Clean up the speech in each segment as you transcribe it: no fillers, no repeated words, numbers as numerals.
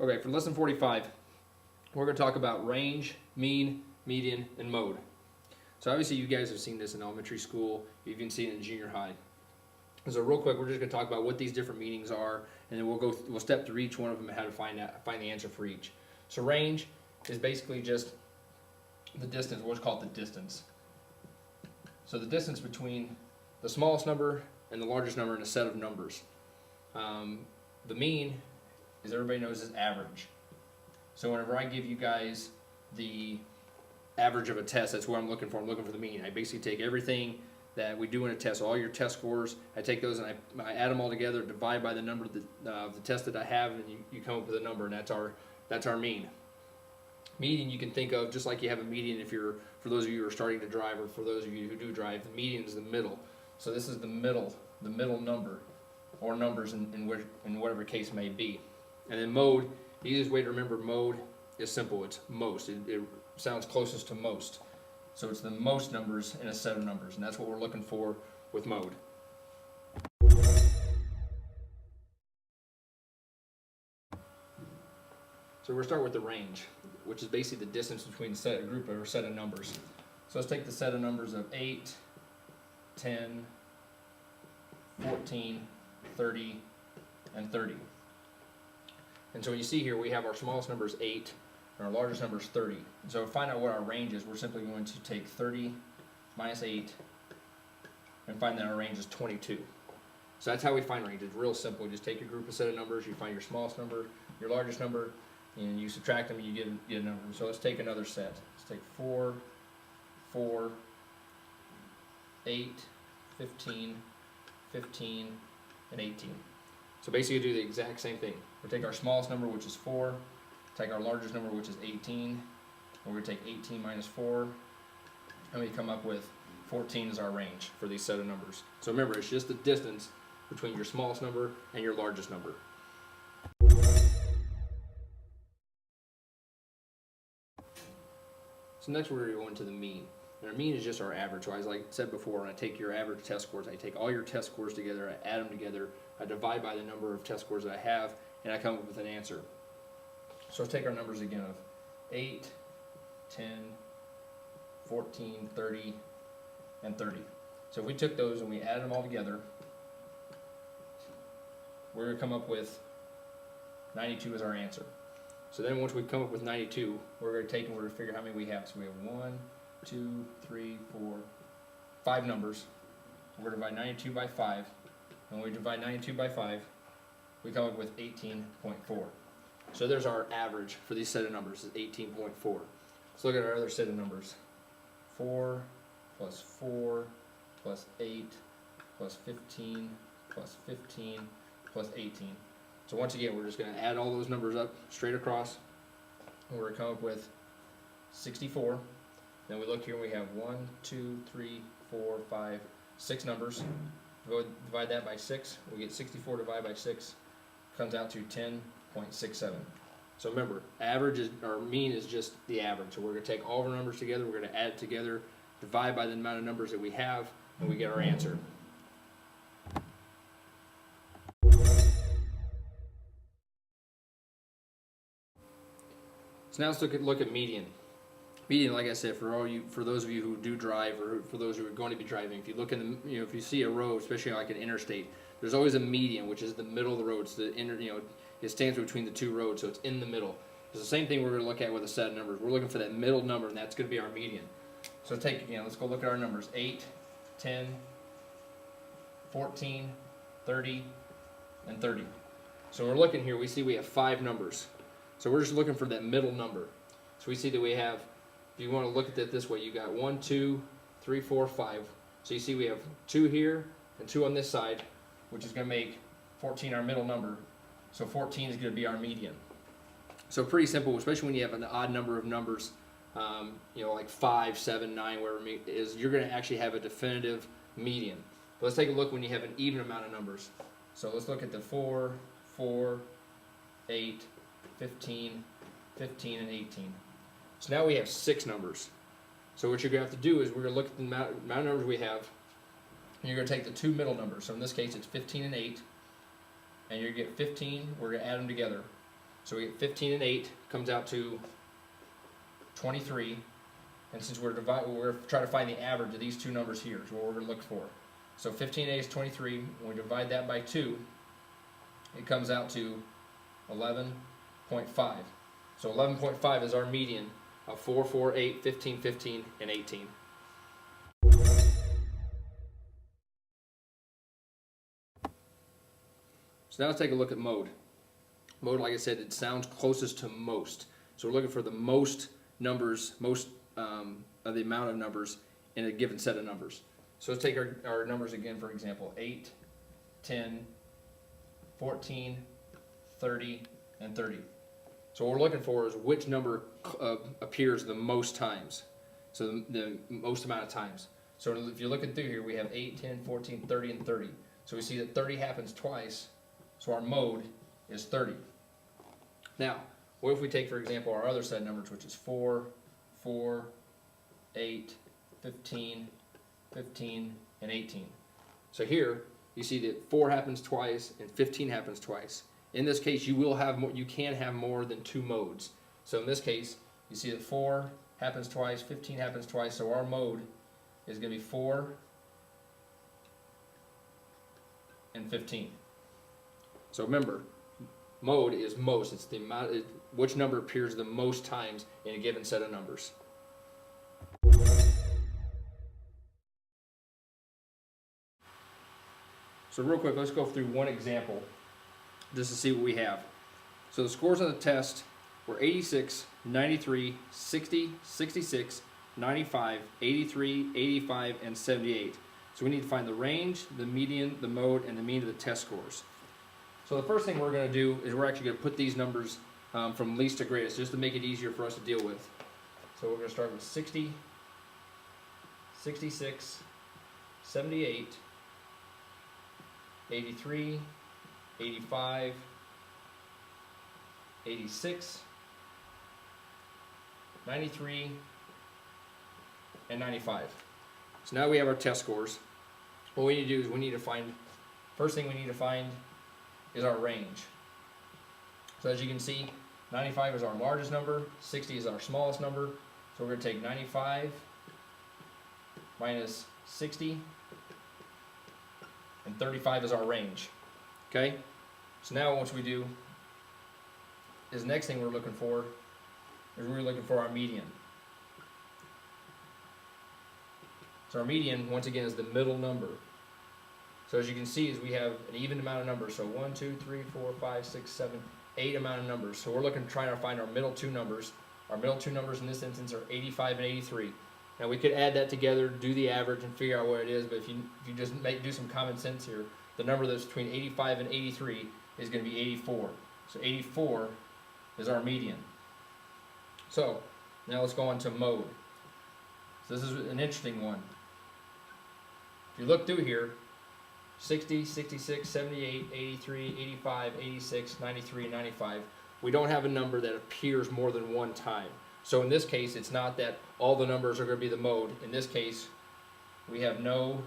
Okay, for lesson 45, we're going to talk about range, mean, median, and mode. So obviously you guys have seen this in elementary school, you've even seen it in junior high. So real quick, we're just going to talk about what these different meanings are, and then we'll step through each one of them and how to find the answer for each. So range is basically just the distance, what's called the distance. So the distance between the smallest number and the largest number in a set of numbers. The mean, as everybody knows, is average. So whenever I give you guys the average of a test, that's what I'm looking for. I'm looking for the mean. I basically take everything that we do in a test, all your test scores, I take those and I add them all together, divide by the number of the test that I have, and you come up with a number, and that's our mean. Median you can think of just like you have a median for those of you who are starting to drive, or for those of you who do drive, the median is the middle. So this is the middle number, or numbers in whatever case may be. And then mode, the easiest way to remember mode is simple, it's most. It sounds closest to most. So it's the most numbers in a set of numbers, and that's what we're looking for with mode. So we're start with the range, which is basically the distance between a group or a set of numbers. So let's take the set of numbers of 8, 10, 14, 30, and 30. And so you see here we have our smallest number is 8, and our largest number is 30. And so to find out what our range is, we're simply going to take 30 minus 8 and find that our range is 22. So that's how we find range. It's real simple. You just take your group, a set of numbers, you find your smallest number, your largest number, and you subtract them and you get a number. So let's take another set. Let's take 4, 4, 8, 15, 15, and 18. So basically do the exact same thing. We'll take our smallest number, which is 4, take our largest number, which is 18, we're going to take 18 minus 4, and we come up with 14 is our range for these set of numbers. So remember, it's just the distance between your smallest number and your largest number. So next we're going to go into the mean. And our mean is just our average. So as I said before, when I take your average test scores, I take all your test scores together, I add them together, I divide by the number of test scores that I have, and I come up with an answer. So let's take our numbers again of 8, 10, 14, 30, and 30. So if we took those and we added them all together, we're going to come up with 92 as our answer. So then once we come up with 92, we're going to take and we're going to figure how many we have. So we have 1, 2, 3, 4, 5 numbers. We're going to divide 92 by 5. And when we divide 92 by 5, we come up with 18.4. So there's our average for these set of numbers, is 18.4. Let's look at our other set of numbers. 4 plus 4 plus 8 plus 15 plus 15 plus 18. So once again, we're just going to add all those numbers up straight across, and we're going to come up with 64. Then we look here and we have 1, 2, 3, 4, 5, 6 numbers. Go divide that by 6. We get 64 divided by 6. Comes out to 10.67. So remember, average is, or mean is just the average. So we're going to take all of our numbers together, we're going to add it together, divide by the amount of numbers that we have, and we get our answer. So now let's look at median. Median, like I said, for those of you who do drive, or for those who are going to be driving, if you look in the, if you see a road, especially like an interstate, there's always a median, which is the middle of the road. It's the it stands between the two roads, so it's in the middle. It's the same thing we're going to look at with a set of numbers. We're looking for that middle number, and that's going to be our median. So let's go look at our numbers: 8, 10, 14, 30, and 30. So we're looking here. We see we have 5 numbers. So we're just looking for that middle number. So we see that we have, if you want to look at it this way, you got 1, 2, 3, 4, 5. So you see we have 2 here and 2 on this side, which is going to make 14 our middle number. So 14 is going to be our median. So pretty simple, especially when you have an odd number of numbers, like 5, 7, 9, wherever it is, you're going to actually have a definitive median. But let's take a look when you have an even amount of numbers. So let's look at the 4, 4, 8, 15, 15, and 18. So now we have 6 numbers. So what you're going to have to do is we're going to look at the amount of numbers we have, and you're going to take the 2 middle numbers. So in this case, it's 15 and 8. And you're going to get 15. We're going to add them together. So we get 15 and 8 comes out to 23. And since we're trying to find the average of these two numbers here is what we're going to look for. So 15 and 8 is 23. When we divide that by 2, it comes out to 11.5. So 11.5 is our median of 4, 4, 8, 15, 15, and 18. So now let's take a look at mode. Mode, like I said, it sounds closest to most. So we're looking for the most numbers, of the amount of numbers in a given set of numbers. So let's take our numbers again, for example, 8, 10, 14, 30, and 30. So what we're looking for is which number appears the most times. So the most amount of times. So if you're looking through here, we have 8, 10, 14, 30, and 30. So we see that 30 happens twice, so our mode is 30. Now, what if we take, for example, our other set of numbers, which is 4, 4, 8, 15, 15, and 18. So here, you see that 4 happens twice and 15 happens twice. In this case, you can have more than 2 modes. So in this case, you see that 4 happens twice, 15 happens twice, so our mode is going to be 4 and 15. So remember, mode is most. It's the amount, which number appears the most times in a given set of numbers. So real quick, let's go through one example just to see what we have. So the scores on the test were 86, 93, 60, 66, 95, 83, 85, and 78. So we need to find the range, the median, the mode, and the mean of the test scores. So the first thing we're going to do is we're actually going to put these numbers from least to greatest just to make it easier for us to deal with. So we're going to start with 60, 66, 78, 83, 85, 86, 93, and 95. So now we have our test scores. What we need to do is first thing we need to find is our range. So as you can see, 95 is our largest number, 60 is our smallest number. So we're going to take 95 minus 60, and 35 is our range. Okay? So now what we do is next thing we're looking for our median. So our median, once again, is the middle number. So as you can see, is we have an even amount of numbers. So 1, 2, 3, 4, 5, 6, 7, 8 amount of numbers. So we're trying to find our middle two numbers. Our middle two numbers in this instance are 85 and 83. Now we could add that together, do the average, and figure out what it is. But if you just do some common sense here, the number that's between 85 and 83 is going to be 84. So 84 is our median. So now let's go on to mode. So this is an interesting one. If you look through here, 60, 66, 78, 83, 85, 86, 93, and 95, we don't have a number that appears more than one time. So in this case, it's not that all the numbers are going to be the mode. In this case, we have no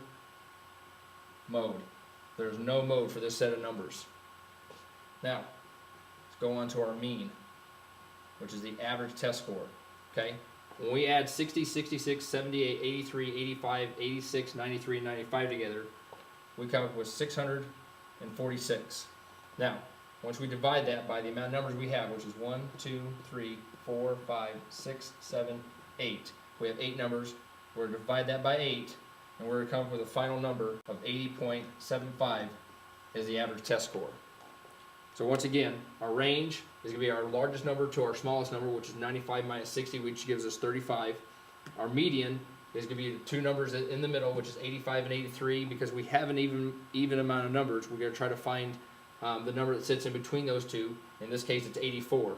mode. There's no mode for this set of numbers. Now, let's go on to our mean, which is the average test score. Okay? When we add 60, 66, 78, 83, 85, 86, 93, and 95 together, we come up with 646. Now, once we divide that by the amount of numbers we have, which is 1, 2, 3, 4, 5, 6, 7, 8. We have 8 numbers. We're going to divide that by 8, and we're going to come up with a final number of 80.75 is the average test score. So once again, our range is going to be our largest number to our smallest number, which is 95 minus 60, which gives us 35. Our median is going to be the two numbers in the middle, which is 85 and 83. Because we have an even amount of numbers, we're going to try to find the number that sits in between those two. In this case, it's 84.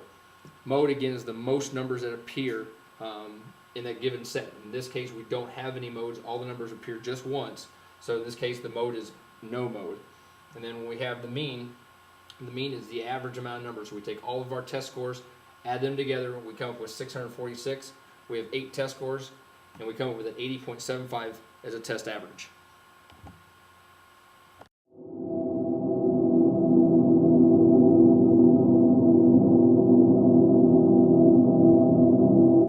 Mode, again, is the most numbers that appear in that given set. In this case, we don't have any modes. All the numbers appear just once. So in this case, the mode is no mode. And then when we have the mean is the average amount of numbers. So we take all of our test scores, add them together, we come up with 646. We have 8 test scores, and we come up with an 80.75 as a test average.